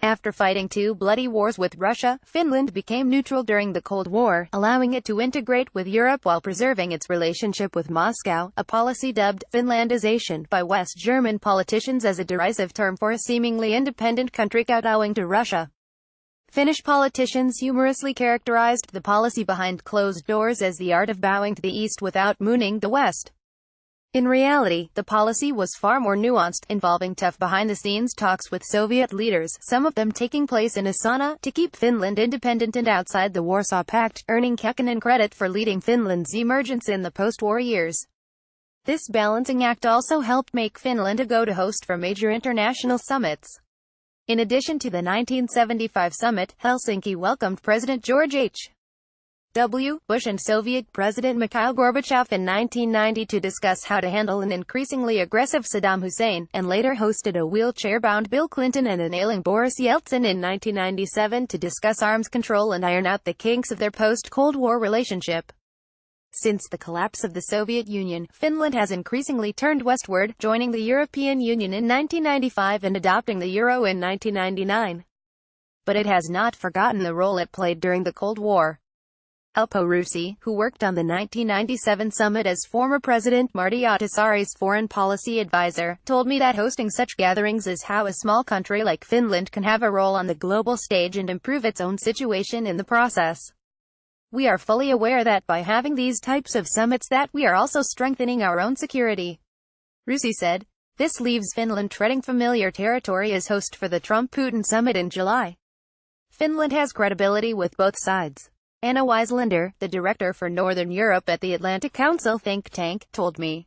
After fighting two bloody wars with Russia, Finland became neutral during the Cold War, allowing it to integrate with Europe while preserving its relationship with Moscow, a policy dubbed Finlandization by West German politicians as a derisive term for a seemingly independent country kowtowing to Russia. Finnish politicians humorously characterized the policy behind closed doors as the art of bowing to the East without mooning the West. In reality, the policy was far more nuanced, involving tough behind-the-scenes talks with Soviet leaders, some of them taking place in a sauna, to keep Finland independent and outside the Warsaw Pact, earning Kekkonen credit for leading Finland's emergence in the post-war years. This balancing act also helped make Finland a go-to host for major international summits. In addition to the 1975 summit, Helsinki welcomed President George H.W. Bush and Soviet President Mikhail Gorbachev in 1990 to discuss how to handle an increasingly aggressive Saddam Hussein, and later hosted a wheelchair-bound Bill Clinton and an ailing Boris Yeltsin in 1997 to discuss arms control and iron out the kinks of their post-Cold War relationship. Since the collapse of the Soviet Union, Finland has increasingly turned westward, joining the European Union in 1995 and adopting the euro in 1999. But it has not forgotten the role it played during the Cold War. Alpo Rusi, who worked on the 1997 summit as former President Martti Ahtisaari's foreign policy advisor, told me that hosting such gatherings is how a small country like Finland can have a role on the global stage and improve its own situation in the process. We are fully aware that by having these types of summits that we are also strengthening our own security. Rusi said. This leaves Finland treading familiar territory as host for the Trump-Putin summit in July. Finland has credibility with both sides. Anna Wieslander, the director for Northern Europe at the Atlantic Council think tank, told me.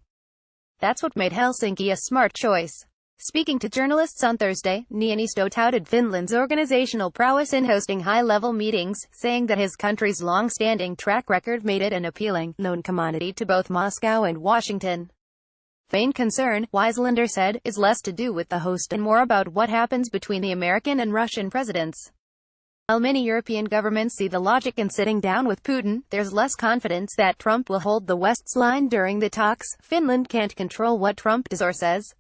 That's what made Helsinki a smart choice. Speaking to journalists on Thursday, Niinisto touted Finland's organizational prowess in hosting high-level meetings, saying that his country's long-standing track record made it an appealing, known commodity to both Moscow and Washington. Main concern, Wieslander said, is less to do with the host and more about what happens between the American and Russian presidents. While many European governments see the logic in sitting down with Putin, there's less confidence that Trump will hold the West's line during the talks. Finland can't control what Trump does or says.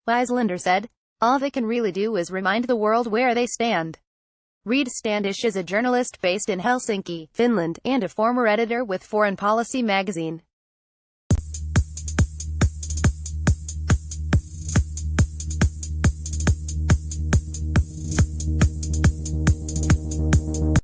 Wieslander said, all they can really do is remind the world where they stand. Reid Standish is a journalist based in Helsinki, Finland, and a former editor with Foreign Policy magazine.